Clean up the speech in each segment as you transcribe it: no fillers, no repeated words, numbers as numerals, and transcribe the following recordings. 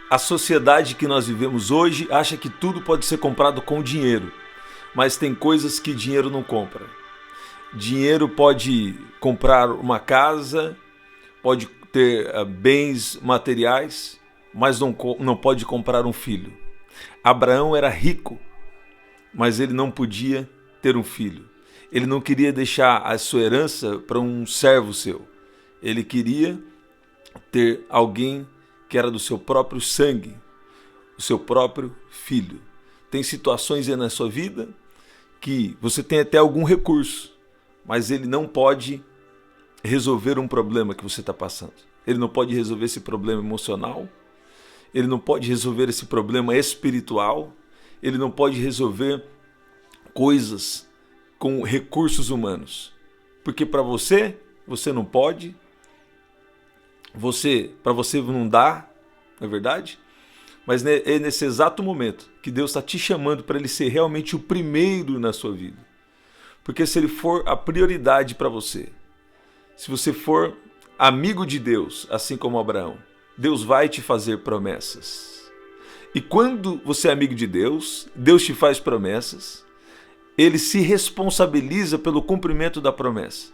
A sociedade que nós vivemos hoje acha que tudo pode ser comprado com dinheiro, mas tem coisas que dinheiro não compra. Dinheiro pode comprar uma casa, pode ter bens materiais, mas não pode comprar um filho. Abraão era rico, mas ele não podia ter um filho. Ele não queria deixar a sua herança para um servo seu. Ele queria ter alguém que era do seu próprio sangue, o seu próprio filho. Tem situações aí na sua vida que você tem até algum recurso, mas ele não pode resolver um problema que você está passando. Ele não pode resolver esse problema emocional, ele não pode resolver esse problema espiritual, ele não pode resolver coisas com recursos humanos. Porque para você não pode, para você não dá, não é verdade? Mas é nesse exato momento que Deus está te chamando para ele ser realmente o primeiro na sua vida. Porque se ele for a prioridade para você, se você for amigo de Deus, assim como Abraão, Deus vai te fazer promessas. E quando você é amigo de Deus, Deus te faz promessas, ele se responsabiliza pelo cumprimento da promessa.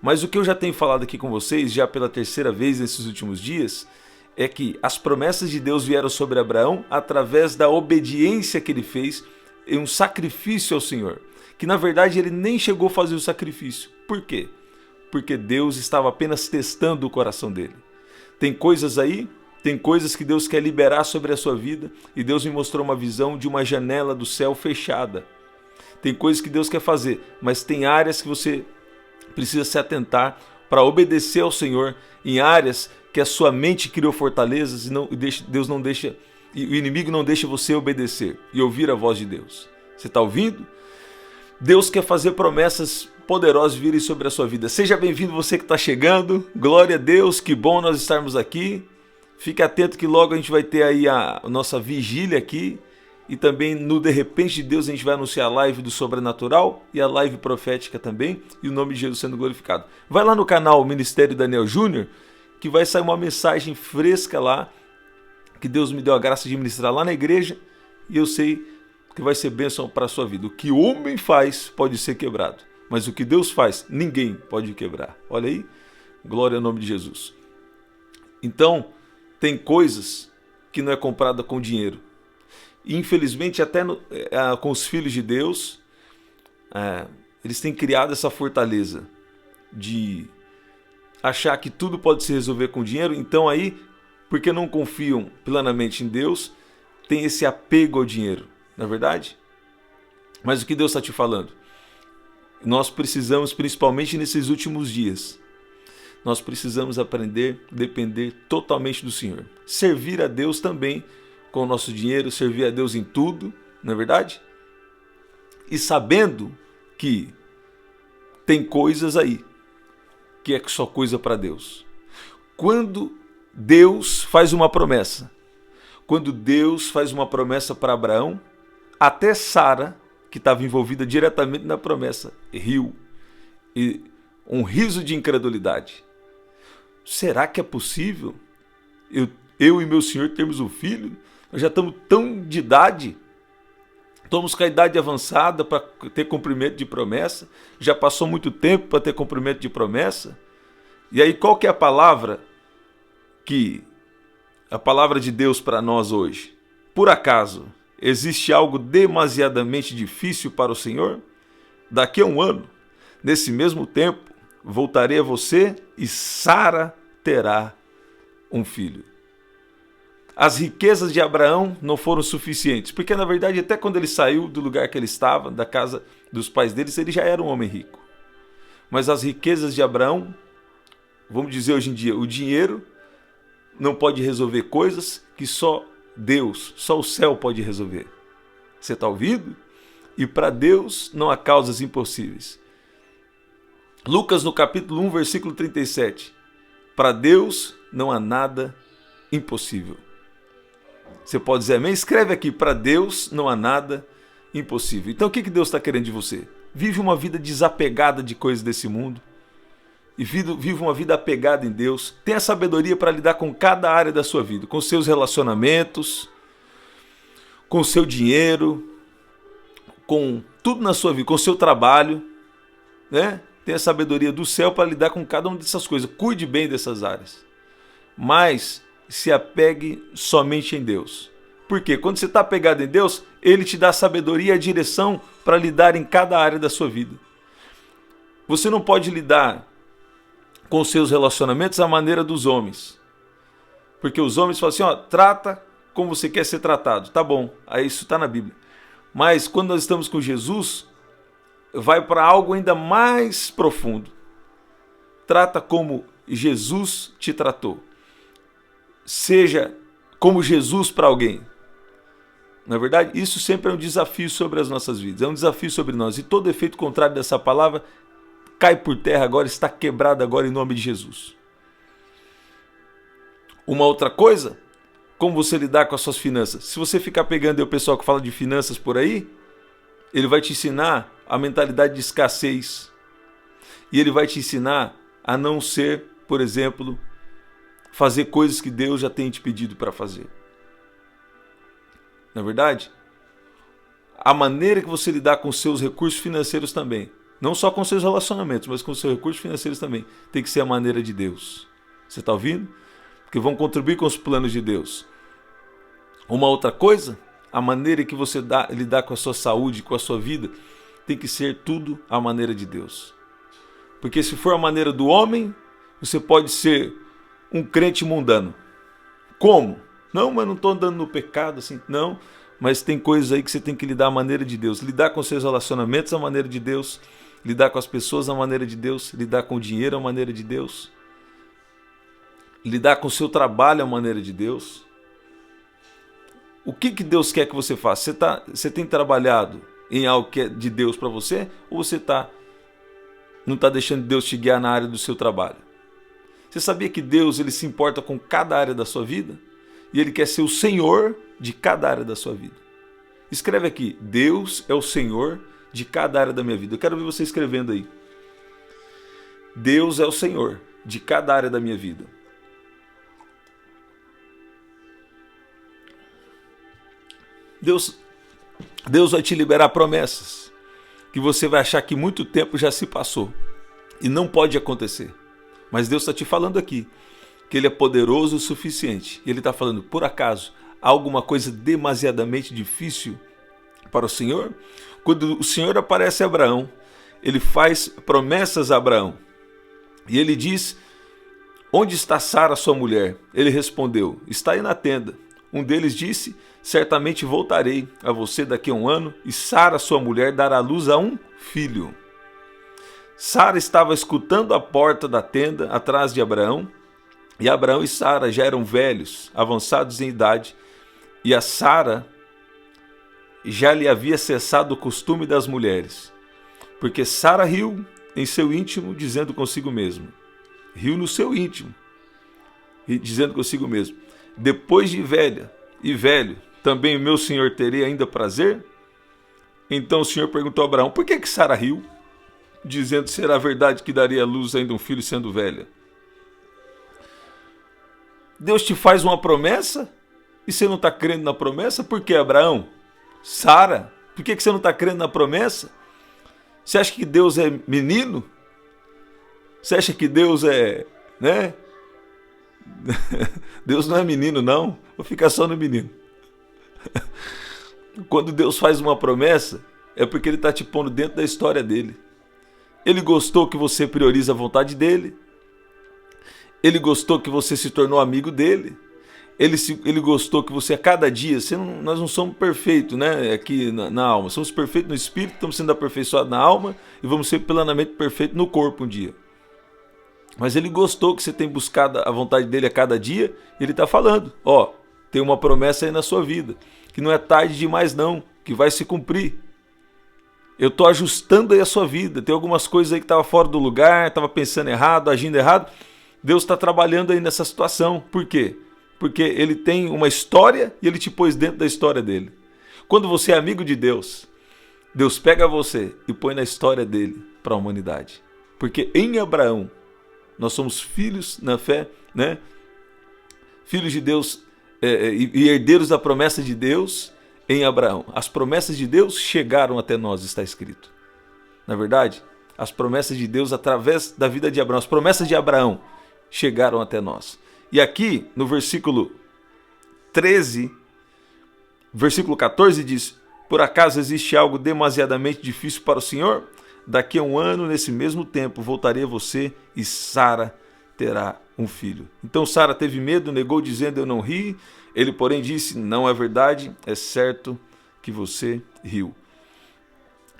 Mas o que eu já tenho falado aqui com vocês, já pela terceira vez nesses últimos dias, é que as promessas de Deus vieram sobre Abraão através da obediência que ele fez em um sacrifício ao Senhor. Que na verdade ele nem chegou a fazer o sacrifício. Por quê? Porque Deus estava apenas testando o coração dele. Tem coisas aí, tem coisas que Deus quer liberar sobre a sua vida, e Deus me mostrou uma visão de uma janela do céu fechada. Tem coisas que Deus quer fazer, mas tem áreas que você precisa se atentar para obedecer ao Senhor, em áreas que a sua mente criou fortalezas e Deus não deixa, e o inimigo não deixa você obedecer e ouvir a voz de Deus. Você está ouvindo? Deus quer fazer promessas poderosas virem sobre a sua vida. Seja bem-vindo você que está chegando. Glória a Deus, que bom nós estarmos aqui. Fique atento que logo a gente vai ter aí a nossa vigília aqui. E também no De Repente de Deus a gente vai anunciar a live do Sobrenatural e a live profética também. E o nome de Jesus sendo glorificado. Vai lá no canal Ministério Daniel Júnior, que vai sair uma mensagem fresca lá, que Deus me deu a graça de ministrar lá na igreja. E eu sei que vai ser bênção para a sua vida. O que o homem faz pode ser quebrado, mas o que Deus faz, ninguém pode quebrar. Olha aí, glória ao nome de Jesus. Então, tem coisas que não é comprada com dinheiro. Infelizmente, até com os filhos de Deus, eles têm criado essa fortaleza de achar que tudo pode se resolver com dinheiro. Então aí, porque não confiam plenamente em Deus, tem esse apego ao dinheiro, não é verdade? Mas o que Deus está te falando? Nós precisamos, principalmente nesses últimos dias, nós precisamos aprender a depender totalmente do Senhor. Servir a Deus também com o nosso dinheiro, servir a Deus em tudo, não é verdade? E sabendo que tem coisas aí que é só coisa para Deus. Quando Deus faz uma promessa, quando Deus faz uma promessa para Abraão, até Sara, que estava envolvida diretamente na promessa, riu. E um riso de incredulidade. Será que é possível eu e meu Senhor termos um filho? Nós já estamos tão de idade, estamos com a idade avançada para ter cumprimento de promessa, já passou muito tempo para ter cumprimento de promessa. E aí qual que é a palavra de Deus para nós hoje? Por acaso existe algo demasiadamente difícil para o Senhor? Daqui a um ano, nesse mesmo tempo, voltarei a você e Sara terá um filho. As riquezas de Abraão não foram suficientes, porque na verdade até quando ele saiu do lugar que ele estava, da casa dos pais deles, ele já era um homem rico. Mas as riquezas de Abraão, vamos dizer hoje em dia, o dinheiro não pode resolver coisas que só Deus, só o céu pode resolver. Você está ouvindo? E para Deus não há causas impossíveis. Lucas no capítulo 1, versículo 37. Para Deus não há nada impossível. Você pode dizer amém? Escreve aqui, para Deus não há nada impossível. Então o que Deus está querendo de você? Vive uma vida desapegada de coisas desse mundo e viva uma vida apegada em Deus. Tenha sabedoria para lidar com cada área da sua vida, com seus relacionamentos, com o seu dinheiro, com tudo na sua vida, com o seu trabalho, né? Tenha a sabedoria do céu para lidar com cada uma dessas coisas. Cuide bem dessas áreas. Mas se apegue somente em Deus. Por quê? Quando você está apegado em Deus, Ele te dá a sabedoria e a direção para lidar em cada área da sua vida. Você não pode lidar com os seus relacionamentos à maneira dos homens. Porque os homens falam assim, ó, trata como você quer ser tratado. Tá bom, aí isso está na Bíblia. Mas quando nós estamos com Jesus, vai para algo ainda mais profundo. Trata como Jesus te tratou. Seja como Jesus para alguém. Na verdade, isso sempre é um desafio sobre as nossas vidas. É um desafio sobre nós. E todo efeito contrário dessa palavra cai por terra agora, está quebrado agora em nome de Jesus. Uma outra coisa, como você lidar com as suas finanças. Se você ficar pegando o pessoal que fala de finanças por aí, ele vai te ensinar a mentalidade de escassez. E ele vai te ensinar a não ser, por exemplo, fazer coisas que Deus já tem te pedido para fazer. Na verdade, a maneira que você lidar com os seus recursos financeiros também, não só com seus relacionamentos, mas com os seus recursos financeiros também, tem que ser a maneira de Deus. Você está ouvindo? Porque vão contribuir com os planos de Deus. Uma outra coisa, a maneira que você lidar com a sua saúde, com a sua vida, tem que ser tudo a maneira de Deus. Porque se for a maneira do homem, você pode ser um crente mundano. Como? Não, mas não estou andando no pecado assim. Não, mas tem coisas aí que você tem que lidar à maneira de Deus. Lidar com seus relacionamentos à maneira de Deus. Lidar com as pessoas à maneira de Deus. Lidar com o dinheiro à maneira de Deus. Lidar com o seu trabalho à maneira de Deus. O que Deus quer que você faça? Você tem trabalhado em algo que é de Deus para você? Ou você não está deixando Deus te guiar na área do seu trabalho? Você sabia que Deus ele se importa com cada área da sua vida? E Ele quer ser o Senhor de cada área da sua vida. Escreve aqui, Deus é o Senhor de cada área da minha vida. Eu quero ver você escrevendo aí. Deus é o Senhor de cada área da minha vida. Deus vai te liberar promessas que você vai achar que muito tempo já se passou e não pode acontecer. Mas Deus está te falando aqui que Ele é poderoso o suficiente. E Ele está falando, por acaso, há alguma coisa demasiadamente difícil para o Senhor? Quando o Senhor aparece a Abraão, Ele faz promessas a Abraão. E Ele diz, onde está Sara, sua mulher? Ele respondeu, está aí na tenda. Um deles disse, certamente voltarei a você daqui a 1 ano, e Sara, sua mulher, dará à luz a um filho. Sara estava escutando a porta da tenda atrás de Abraão, e Abraão e Sara já eram velhos, avançados em idade, e a Sara já lhe havia cessado o costume das mulheres, porque Sara riu em seu íntimo, dizendo consigo mesmo. Riu no seu íntimo, dizendo consigo mesmo, depois de velha e velho, também o meu senhor teria ainda prazer? Então o Senhor perguntou a Abraão, por que Sara riu? Dizendo, será verdade que daria à luz ainda um filho sendo velha? Deus te faz uma promessa e você não está crendo na promessa? Por que, Abraão? Sara, por que você não está crendo na promessa? Você acha que Deus é menino? Você acha que Deus é, né? Deus não é menino, não. Vou ficar só no menino. Quando Deus faz uma promessa, é porque Ele está te pondo dentro da história dele. Ele gostou que você prioriza a vontade dele. Ele gostou que você se tornou amigo dele. Ele gostou que você a cada dia, nós não somos perfeitos, né? Aqui na alma. Somos perfeitos no espírito, estamos sendo aperfeiçoados na alma e vamos ser plenamente perfeitos no corpo um dia. Mas Ele gostou que você tem buscado a vontade dele a cada dia. E Ele está falando, ó, tem uma promessa aí na sua vida, que não é tarde demais não, que vai se cumprir. Eu estou ajustando aí a sua vida. Tem algumas coisas aí que estavam fora do lugar, estava pensando errado, agindo errado. Deus está trabalhando aí nessa situação. Por quê? Porque Ele tem uma história e Ele te pôs dentro da história dele. Quando você é amigo de Deus, Deus pega você e põe na história dele para a humanidade. Porque em Abraão, nós somos filhos na fé, né? Filhos de Deus e herdeiros da promessa de Deus em Abraão. As promessas de Deus chegaram até nós, está escrito. Na verdade, as promessas de Deus através da vida de Abraão, as promessas de Abraão chegaram até nós. E aqui no versículo 13, versículo 14 diz: por acaso existe algo demasiadamente difícil para o Senhor? Daqui a um ano, nesse mesmo tempo, voltarei a você e Sara terá um filho. Então Sara teve medo, negou dizendo: eu não ri. Ele, porém, disse: não é verdade, é certo que você riu.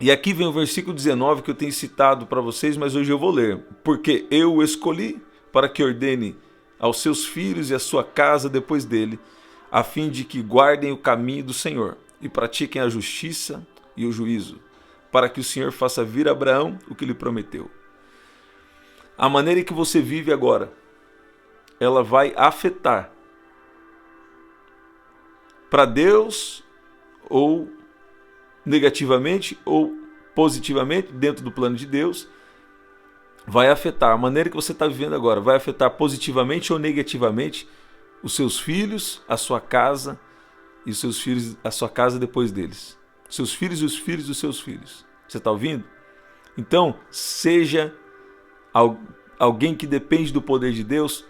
E aqui vem o versículo 19 que eu tenho citado para vocês, mas hoje eu vou ler. Porque eu o escolhi para que ordene aos seus filhos e à sua casa depois dele, a fim de que guardem o caminho do Senhor e pratiquem a justiça e o juízo, para que o Senhor faça vir a Abraão o que lhe prometeu. A maneira em que você vive agora, ela vai afetar para Deus, ou negativamente ou positivamente, dentro do plano de Deus, vai afetar a maneira que você está vivendo agora, vai afetar positivamente ou negativamente os seus filhos, a sua casa e os seus filhos, a sua casa depois deles. Seus filhos e os filhos dos seus filhos. Você está ouvindo? Então, seja alguém que depende do poder de Deus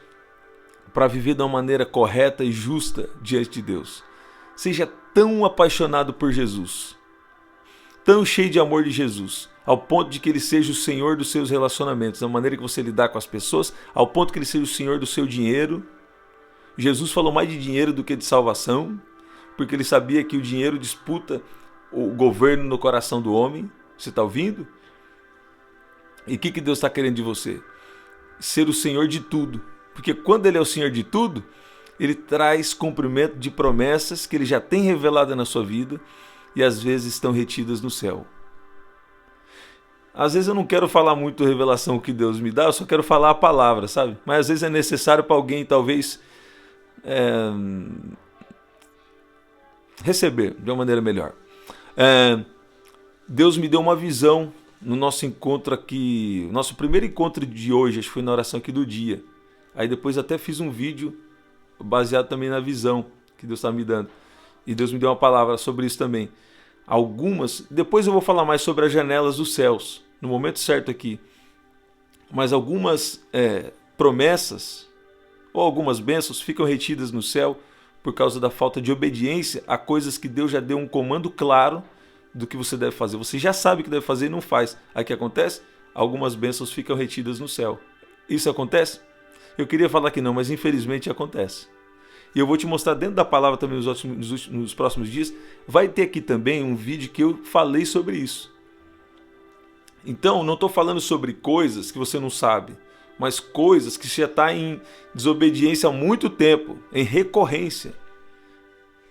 para viver de uma maneira correta e justa diante de Deus. Seja tão apaixonado por Jesus, tão cheio de amor de Jesus, ao ponto de que Ele seja o Senhor dos seus relacionamentos, da maneira que você lidar com as pessoas, ao ponto que Ele seja o Senhor do seu dinheiro. Jesus falou mais de dinheiro do que de salvação, porque Ele sabia que o dinheiro disputa o governo no coração do homem. Você está ouvindo? E o que Deus está querendo de você? Ser o Senhor de tudo. Porque quando Ele é o Senhor de tudo, Ele traz cumprimento de promessas que Ele já tem revelado na sua vida e às vezes estão retidas no céu. Às vezes eu não quero falar muito revelação que Deus me dá, eu só quero falar a palavra, sabe? Mas às vezes é necessário para alguém talvez receber de uma maneira melhor. Deus me deu uma visão no nosso encontro aqui, o nosso primeiro encontro de hoje, acho que foi na oração aqui do dia. Aí depois até fiz um vídeo baseado também na visão que Deus está me dando. E Deus me deu uma palavra sobre isso também. Depois eu vou falar mais sobre as janelas dos céus, no momento certo aqui. Mas algumas promessas ou algumas bênçãos ficam retidas no céu por causa da falta de obediência a coisas que Deus já deu um comando claro do que você deve fazer. Você já sabe o que deve fazer e não faz. Aí o que acontece? Algumas bênçãos ficam retidas no céu. Isso acontece? Eu queria falar que não, mas infelizmente acontece. E eu vou te mostrar dentro da palavra também nos próximos dias. Vai ter aqui também um vídeo que eu falei sobre isso. Então, não estou falando sobre coisas que você não sabe, mas coisas que já está em desobediência há muito tempo, em recorrência.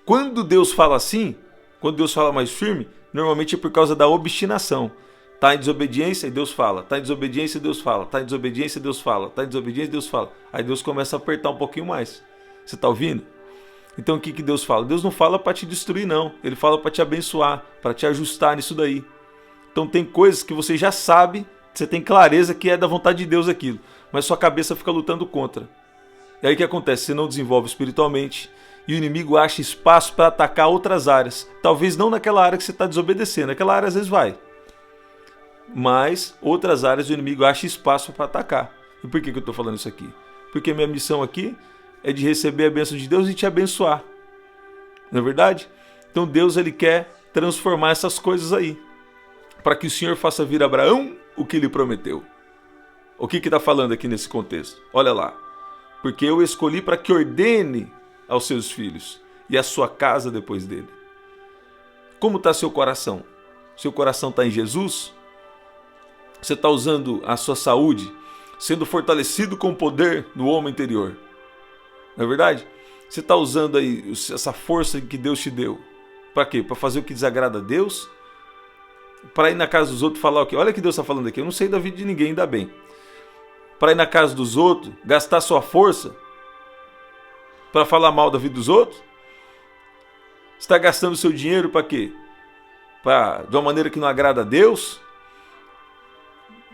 Quando Deus fala assim, quando Deus fala mais firme, normalmente é por causa da obstinação. Está em desobediência e Deus fala. Está em desobediência e Deus fala. Está em desobediência e Deus fala. Está em desobediência e Deus fala. Aí Deus começa a apertar um pouquinho mais. Você está ouvindo? Então o que Deus fala? Deus não fala para te destruir, não. Ele fala para te abençoar, para te ajustar nisso daí. Então tem coisas que você já sabe, você tem clareza que é da vontade de Deus aquilo, mas sua cabeça fica lutando contra. E aí o que acontece? Você não desenvolve espiritualmente e o inimigo acha espaço para atacar outras áreas. Talvez não naquela área que você está desobedecendo, naquela área às vezes vai. Mas outras áreas o inimigo acha espaço para atacar. E por que eu estou falando isso aqui? Porque minha missão aqui é de receber a bênção de Deus e te abençoar. Não é verdade? Então Deus ele quer transformar essas coisas aí, para que o Senhor faça vir a Abraão o que lhe prometeu. O que está falando aqui nesse contexto? Olha lá. Porque eu escolhi para que ordene aos seus filhos e a sua casa depois dele. Como está seu coração? Seu coração está em Jesus? Você está usando a sua saúde, sendo fortalecido com o poder do homem interior? Não é verdade? Você está usando aí essa força que Deus te deu. Para quê? Para fazer o que desagrada a Deus? Para ir na casa dos outros falar o quê? Olha o que Deus está falando aqui. Eu não sei da vida de ninguém, ainda bem. Para ir na casa dos outros, gastar sua força para falar mal da vida dos outros? Você está gastando seu dinheiro para quê? De uma maneira que não agrada a Deus?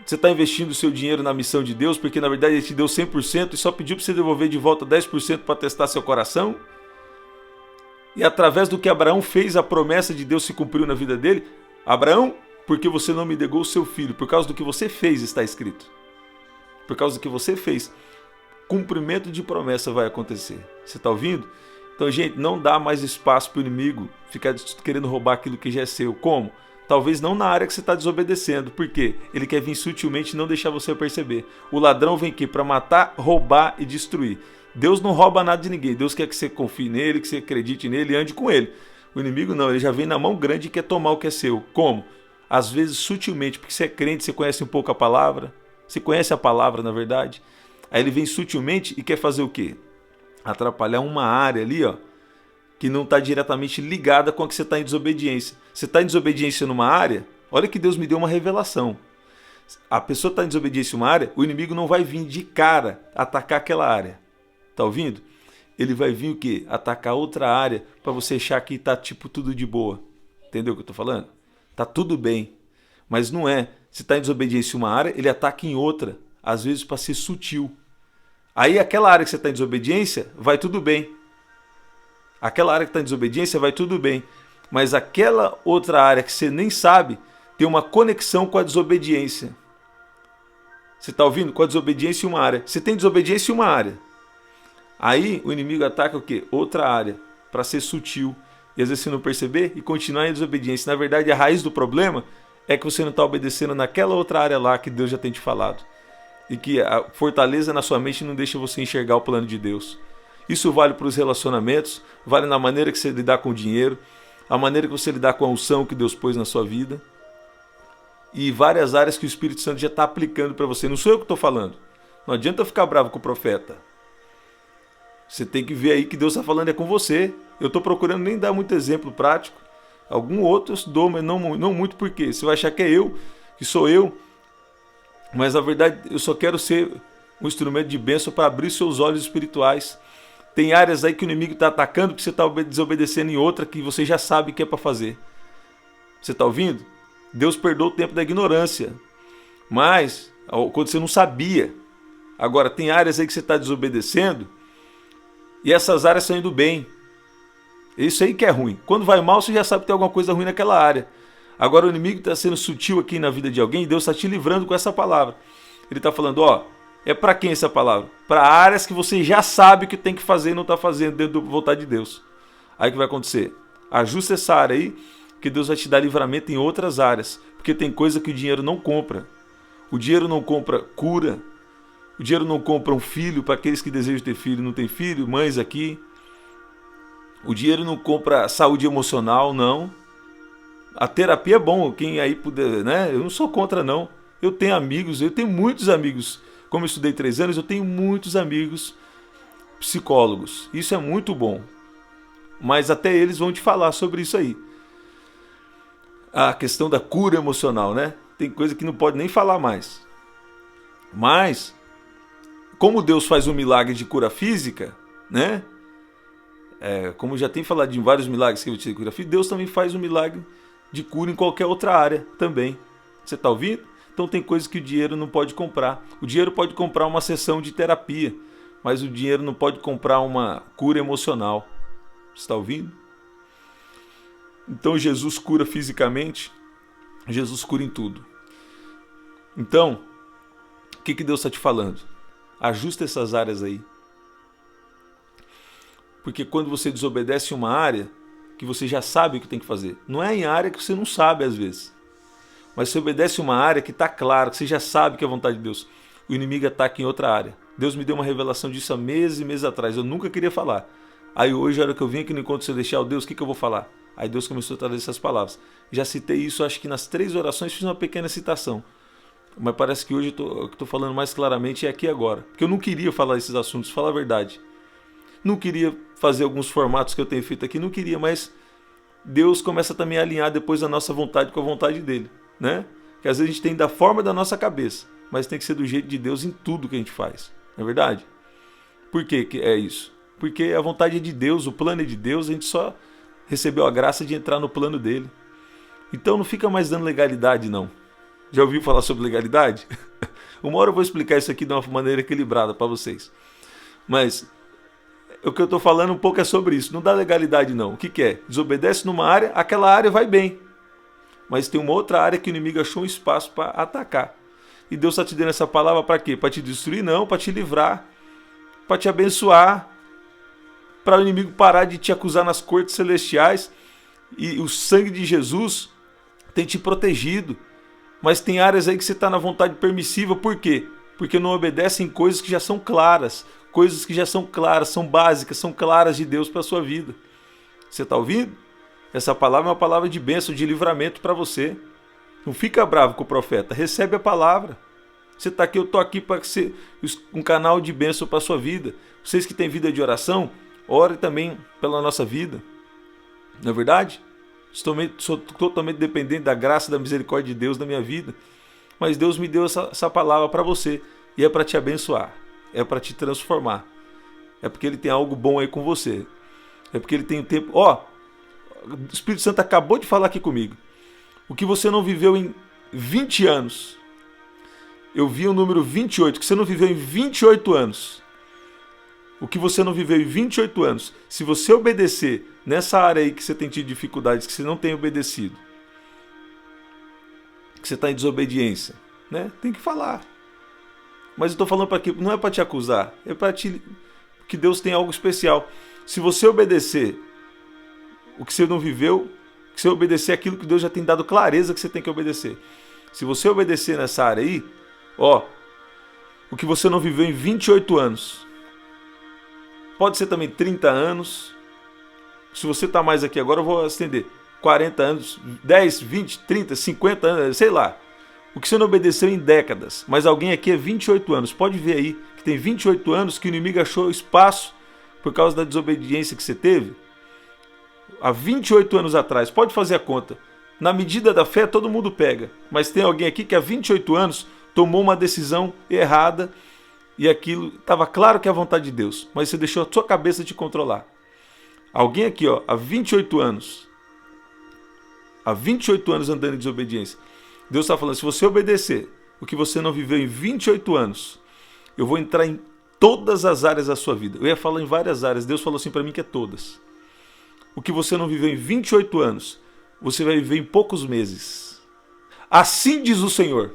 Você está investindo o seu dinheiro na missão de Deus porque na verdade Ele te deu 100% e só pediu para você devolver de volta 10% para testar seu coração? E através do que Abraão fez, a promessa de Deus se cumpriu na vida dele. Abraão, porque você não me negou o seu filho, por causa do que você fez, está escrito. Por causa do que você fez, cumprimento de promessa vai acontecer. Você está ouvindo? Então, gente, não dá mais espaço para o inimigo ficar querendo roubar aquilo que já é seu. Como? Talvez não na área que você está desobedecendo. Por quê? Ele quer vir sutilmente e não deixar você perceber. O ladrão vem aqui para matar, roubar e destruir. Deus não rouba nada de ninguém. Deus quer que você confie nele, que você acredite nele e ande com ele. O inimigo não, ele já vem na mão grande e quer tomar o que é seu. Como? Às vezes sutilmente, porque você é crente, você conhece um pouco a palavra. Você conhece a palavra, na verdade. Aí ele vem sutilmente e quer fazer o quê? Atrapalhar uma área ali, ó, que não está diretamente ligada com a que você está em desobediência. Você está em desobediência numa área, olha que Deus me deu uma revelação. A pessoa está em desobediência em uma área, o inimigo não vai vir de cara atacar aquela área. Tá ouvindo? Ele vai vir o quê? Atacar outra área para você achar que tá tipo tudo de boa. Entendeu o que eu tô falando? Tá tudo bem. Mas não é. Se está em desobediência em uma área, ele ataca em outra. Às vezes para ser sutil. Aí aquela área que você está em desobediência, vai tudo bem. Aquela área que está em desobediência, vai tudo bem. Mas aquela outra área que você nem sabe, tem uma conexão com a desobediência. Você está ouvindo? Com a desobediência em uma área. Você tem desobediência em uma área. Aí o inimigo ataca o quê? Outra área, para ser sutil. E às vezes você não perceber e continuar em desobediência. Na verdade, a raiz do problema é que você não está obedecendo naquela outra área lá que Deus já tem te falado. E que a fortaleza na sua mente não deixa você enxergar o plano de Deus. Isso vale para os relacionamentos, vale na maneira que você lidar com o dinheiro, a maneira que você lidar com a unção que Deus pôs na sua vida. E várias áreas que o Espírito Santo já está aplicando para você. Não sou eu que estou falando. Não adianta ficar bravo com o profeta. Você tem que ver aí que Deus está falando é com você. Eu estou procurando nem dar muito exemplo prático. Algum outro eu dou, mas não muito, porque você vai achar que é eu, que sou eu. Mas na verdade eu só quero ser um instrumento de bênção para abrir seus olhos espirituais. Tem áreas aí que o inimigo está atacando porque você está desobedecendo em outra que você já sabe que é para fazer. Você está ouvindo? Deus perdoa o tempo da ignorância. Mas quando você não sabia. Agora tem áreas aí que você está desobedecendo e essas áreas estão indo bem. Isso aí que é ruim. Quando vai mal, você já sabe que tem alguma coisa ruim naquela área. Agora o inimigo está sendo sutil aqui na vida de alguém e Deus está te livrando com essa palavra. Ele está falando, ó, é para quem essa palavra? Para áreas que você já sabe que tem que fazer e não está fazendo dentro da vontade de Deus. Aí o que vai acontecer? Ajusta essa área aí, que Deus vai te dar livramento em outras áreas. Porque tem coisa que o dinheiro não compra. O dinheiro não compra cura. O dinheiro não compra um filho para aqueles que desejam ter filho e não tem filho. Mães aqui. O dinheiro não compra saúde emocional, não. A terapia é bom, quem aí puder, né? Eu não sou contra, não. Eu tenho amigos, eu tenho muitos amigos. Como eu estudei 3 anos, eu tenho muitos amigos psicólogos. Isso é muito bom. Mas até eles vão te falar sobre isso aí. A questão da cura emocional, né? Tem coisa que não pode nem falar mais. Mas, como Deus faz um milagre de cura física, né? Como já tem falado de vários milagres que eu tive de cura física, Deus também faz um milagre de cura em qualquer outra área também. Você está ouvindo? Então tem coisas que o dinheiro não pode comprar. O dinheiro pode comprar uma sessão de terapia, mas o dinheiro não pode comprar uma cura emocional. Você está ouvindo? Então Jesus cura fisicamente, Jesus cura em tudo. Então, o que Deus está te falando? Ajusta essas áreas aí. Porque quando você desobedece uma área que você já sabe o que tem que fazer, não é em área que você não sabe às vezes, mas você obedece uma área que está claro, que você já sabe que é a vontade de Deus, o inimigo ataca em outra área. Deus me deu uma revelação disso há meses e meses atrás, eu nunca queria falar. Aí hoje, a hora que eu vim aqui no Encontro Celestial, Deus, o que eu vou falar? Aí Deus começou a trazer essas palavras. Já citei isso, acho que nas 3 orações fiz uma pequena citação. Mas parece que hoje eu estou falando mais claramente é aqui agora. Porque eu não queria falar esses assuntos, falar a verdade. Não queria fazer alguns formatos que eu tenho feito aqui, não queria, mas Deus começa também a alinhar depois a nossa vontade com a vontade dele, né? Que às vezes a gente tem da forma da nossa cabeça, mas tem que ser do jeito de Deus em tudo que a gente faz, não é verdade? Por que é isso? Porque a vontade é de Deus, o plano é de Deus, a gente só recebeu a graça de entrar no plano dele. Então não fica mais dando legalidade, não. Já ouviu falar sobre legalidade? Uma hora eu vou explicar isso aqui de uma maneira equilibrada para vocês. Mas o que eu estou falando um pouco é sobre isso. Não dá legalidade não. O que que é? Desobedece numa área, aquela área vai bem. Mas tem uma outra área que o inimigo achou um espaço para atacar. E Deus está te dando essa palavra para quê? Para te destruir? Não, para te livrar. Para te abençoar. Para o inimigo parar de te acusar nas cortes celestiais. E o sangue de Jesus tem te protegido. Mas tem áreas aí que você está na vontade permissiva. Por quê? Porque não obedecem coisas que já são claras. Coisas que já são claras, são básicas, são claras de Deus para a sua vida. Você está ouvindo? Essa palavra é uma palavra de bênção, de livramento para você. Não fica bravo com o profeta. Recebe a palavra. Você está aqui, eu estou aqui para ser um canal de bênção para a sua vida. Vocês que têm vida de oração, orem também pela nossa vida. Não é verdade? Sou totalmente dependente da graça e da misericórdia de Deus na minha vida. Mas Deus me deu essa palavra para você. E é para te abençoar. É para te transformar. É porque Ele tem algo bom aí com você. É porque Ele tem um tempo... o Espírito Santo acabou de falar aqui comigo. O que você não viveu em 20 anos. Eu vi o número 28. Que você não viveu em 28 anos. O que você não viveu em 28 anos. Se você obedecer nessa área aí que você tem tido dificuldades, que você não tem obedecido, que você está em desobediência, né? Tem que falar. Mas eu estou falando para quê? Não é para te acusar. É para te... que Deus tem algo especial. Se você obedecer o que você não viveu, que você obedecer aquilo que Deus já tem dado clareza que você tem que obedecer. Se você obedecer nessa área aí, o que você não viveu em 28 anos, pode ser também 30 anos. Se você está mais aqui agora, eu vou estender 40 anos, 10, 20, 30, 50 anos, sei lá. O que você não obedeceu em décadas, mas alguém aqui é 28 anos. Pode ver aí que tem 28 anos que o inimigo achou espaço por causa da desobediência que você teve. Há 28 anos atrás, pode fazer a conta. Na medida da fé, todo mundo pega. Mas tem alguém aqui que há 28 anos tomou uma decisão errada e aquilo estava claro que é a vontade de Deus, mas você deixou a sua cabeça te controlar. Alguém aqui, há 28 anos. Há 28 anos andando em desobediência. Deus está falando, se você obedecer o que você não viveu em 28 anos, eu vou entrar em todas as áreas da sua vida. Eu ia falar em várias áreas, Deus falou assim para mim que é todas. O que você não viveu em 28 anos, você vai viver em poucos meses. Assim diz o Senhor,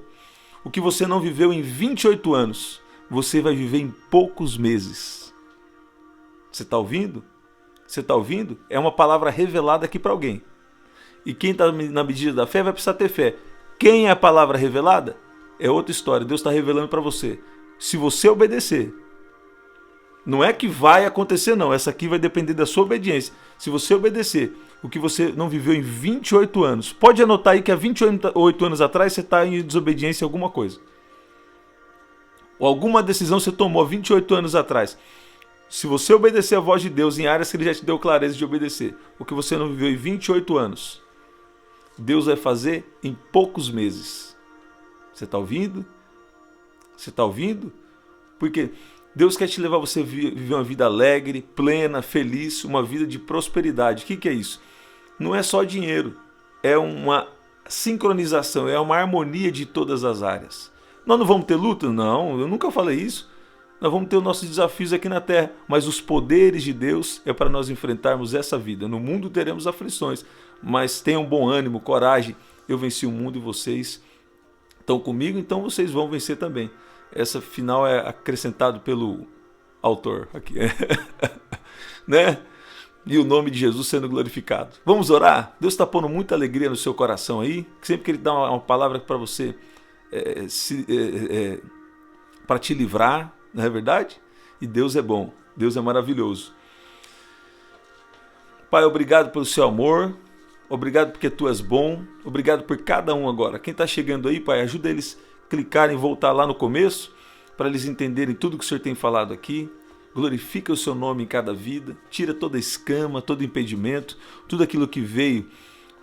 o que você não viveu em 28 anos, você vai viver em poucos meses. Você está ouvindo? Você está ouvindo? É uma palavra revelada aqui para alguém. E quem está na medida da fé vai precisar ter fé. Quem é a palavra revelada? É outra história. Deus está revelando para você. Se você obedecer, não é que vai acontecer não. Essa aqui vai depender da sua obediência. Se você obedecer o que você não viveu em 28 anos, pode anotar aí que há 28 anos atrás você está em desobediência em alguma coisa. Ou alguma decisão você tomou há 28 anos atrás. Se você obedecer a voz de Deus em áreas que Ele já te deu clareza de obedecer, o que você não viveu em 28 anos, Deus vai fazer em poucos meses. Você está ouvindo? Você está ouvindo? Porque Deus quer te levar a você viver uma vida alegre, plena, feliz, uma vida de prosperidade. O que é isso? Não é só dinheiro, é uma sincronização, é uma harmonia de todas as áreas. Nós não vamos ter luta? Não, eu nunca falei isso. Nós vamos ter os nossos desafios aqui na terra, mas os poderes de Deus é para nós enfrentarmos essa vida. No mundo teremos aflições, mas tenham bom ânimo, coragem. Eu venci o mundo e vocês estão comigo, então vocês vão vencer também. Essa final é acrescentado pelo autor aqui, né? E o nome de Jesus sendo glorificado. Vamos orar? Deus está pondo muita alegria no seu coração aí, sempre que Ele dá uma palavra para você, para te livrar, não é verdade? E Deus é bom, Deus é maravilhoso. Pai, obrigado pelo seu amor, obrigado porque Tu és bom, obrigado por cada um agora. Quem está chegando aí, Pai, ajuda eles a clicarem e voltar lá no começo, para eles entenderem tudo que o Senhor tem falado aqui. Glorifica o seu nome em cada vida, tira toda escama, todo impedimento, tudo aquilo que veio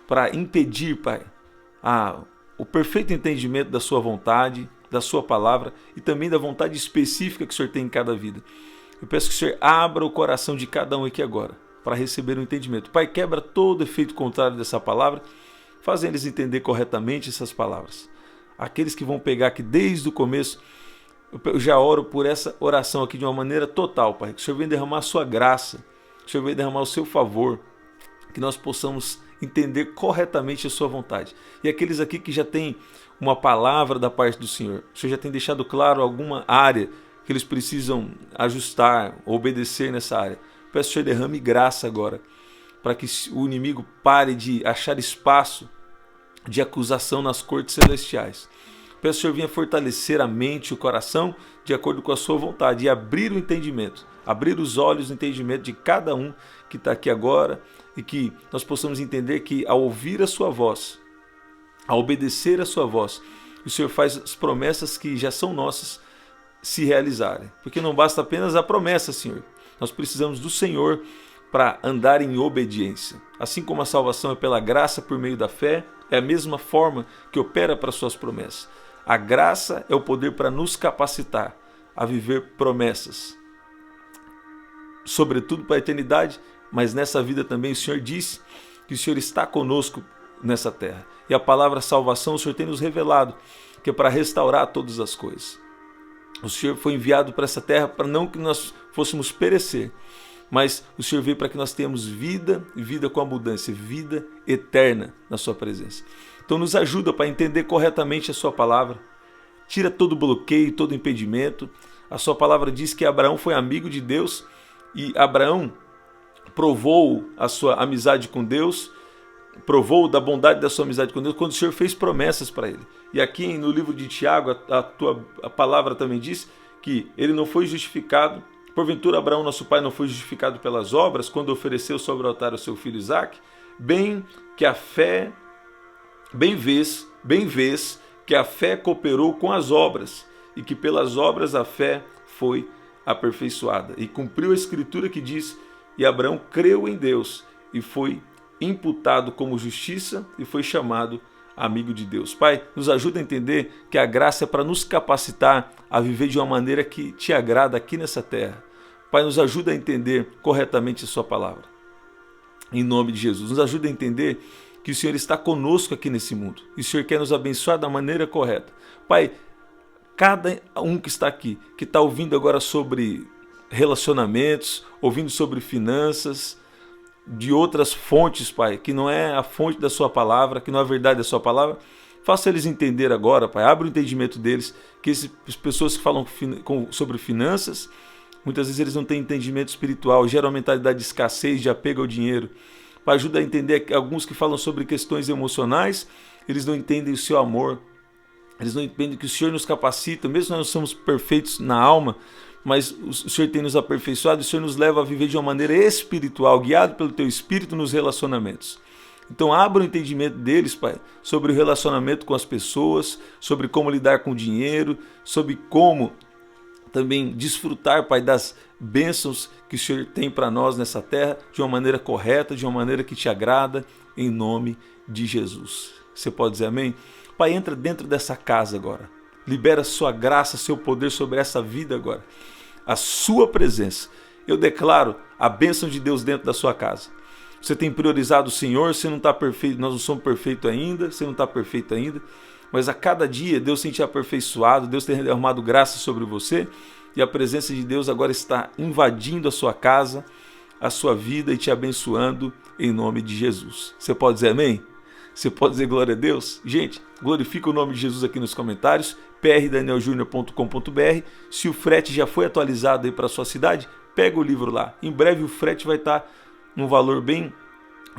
para impedir, Pai, o perfeito entendimento da sua vontade, da sua palavra e também da vontade específica que o Senhor tem em cada vida. Eu peço que o Senhor abra o coração de cada um aqui agora para receber o entendimento. Pai, quebra todo efeito contrário dessa palavra, fazendo eles entender corretamente essas palavras. aqueles que vão pegar aqui desde o começo, eu já oro por essa oração aqui de uma maneira total, Pai. Que o Senhor venha derramar a sua graça, que o Senhor venha derramar o seu favor, que nós possamos entender corretamente a sua vontade. E aqueles aqui que já têm uma palavra da parte do Senhor, o Senhor já tem deixado claro alguma área que eles precisam ajustar, obedecer nessa área. Peço que o Senhor derrame graça agora, para que o inimigo pare de achar espaço de acusação nas cortes celestiais. Peço que o Senhor venha fortalecer a mente e o coração de acordo com a sua vontade e abrir o entendimento, abrir os olhos do entendimento de cada um que está aqui agora e que nós possamos entender que ao ouvir a sua voz, ao obedecer a sua voz, o Senhor faz as promessas que já são nossas se realizarem. Porque não basta apenas a promessa, Senhor. Nós precisamos do Senhor para andar em obediência. Assim como a salvação é pela graça por meio da fé, é a mesma forma que opera para suas promessas. A graça é o poder para nos capacitar a viver promessas, sobretudo para a eternidade, mas nessa vida também o Senhor disse que o Senhor está conosco nessa terra. E a palavra salvação o Senhor tem nos revelado, que é para restaurar todas as coisas. O Senhor foi enviado para essa terra para não que nós fôssemos perecer, mas o Senhor veio para que nós tenhamos vida, e vida com abundância, vida eterna na sua presença. Então nos ajuda para entender corretamente a sua palavra. Tira todo bloqueio, todo impedimento. A sua palavra diz que Abraão foi amigo de Deus e Abraão provou a sua amizade com Deus, provou da bondade da sua amizade com Deus quando o Senhor fez promessas para ele. E aqui no livro de Tiago, a palavra também diz que ele não foi justificado. Porventura Abraão, nosso pai, não foi justificado pelas obras quando ofereceu sobre o altar o seu filho Isaque? Bem vês que a fé cooperou com as obras e que pelas obras a fé foi aperfeiçoada. E cumpriu a escritura que diz: e Abraão creu em Deus e foi imputado como justiça e foi chamado amigo de Deus. Pai, nos ajuda a entender que a graça é para nos capacitar a viver de uma maneira que te agrada aqui nessa terra. Pai, nos ajuda a entender corretamente a sua palavra. Em nome de Jesus, nos ajuda a entender que o Senhor está conosco aqui nesse mundo. E o Senhor quer nos abençoar da maneira correta. Pai, cada um que está aqui, que está ouvindo agora sobre relacionamentos, ouvindo sobre finanças, de outras fontes, Pai, que não é a fonte da sua palavra, que não é a verdade da sua palavra, faça eles entender agora, Pai, abre o entendimento deles, que as pessoas que falam sobre finanças, muitas vezes eles não têm entendimento espiritual, geram uma mentalidade de escassez, de apego ao dinheiro. Pai, ajuda a entender que alguns que falam sobre questões emocionais, eles não entendem o seu amor, eles não entendem que o Senhor nos capacita, mesmo nós não somos perfeitos na alma, mas o Senhor tem nos aperfeiçoado, o Senhor nos leva a viver de uma maneira espiritual, guiado pelo Teu Espírito nos relacionamentos. Então abra o entendimento deles, Pai, sobre o relacionamento com as pessoas, sobre como lidar com o dinheiro, sobre como também desfrutar, Pai, das bênçãos que o Senhor tem para nós nessa terra, de uma maneira correta, de uma maneira que te agrada, em nome de Jesus. Você pode dizer amém? Pai, entra dentro dessa casa agora. Libera sua graça, seu poder sobre essa vida agora. A sua presença. Eu declaro a bênção de Deus dentro da sua casa. Você tem priorizado o Senhor, você não está perfeito, nós não somos perfeitos ainda, você não está perfeito ainda, mas a cada dia Deus tem te aperfeiçoado, Deus tem derramado graça sobre você e a presença de Deus agora está invadindo a sua casa, a sua vida e te abençoando em nome de Jesus. Você pode dizer amém? Você pode dizer glória a Deus? Gente, glorifica o nome de Jesus aqui nos comentários, prdanieljunior.com.br. Se o frete já foi atualizado aí para a sua cidade, pega o livro lá. Em breve o frete vai estar num valor bem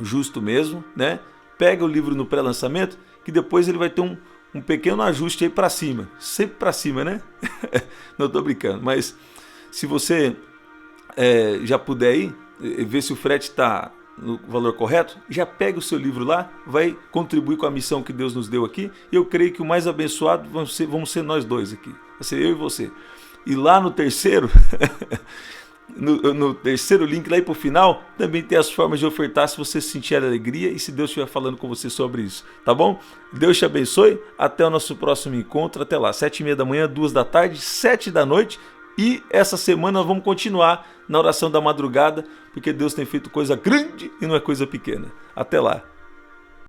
justo mesmo, né? Pega o livro no pré-lançamento, que depois ele vai ter um pequeno ajuste aí para cima. Sempre para cima, né? Não estou brincando, mas se você já puder ir, ver se o frete está no valor correto, já pega o seu livro lá, vai contribuir com a missão que Deus nos deu aqui, e eu creio que o mais abençoado vamos ser nós dois aqui, vai ser eu e você. E lá no terceiro, no terceiro link, lá e para o final, também tem as formas de ofertar se você sentir alegria e se Deus estiver falando com você sobre isso, tá bom? Deus te abençoe, até o nosso próximo encontro, até lá, 7h30 da manhã, 2 da tarde, 7 da noite, e essa semana nós vamos continuar na oração da madrugada, porque Deus tem feito coisa grande e não é coisa pequena. Até lá.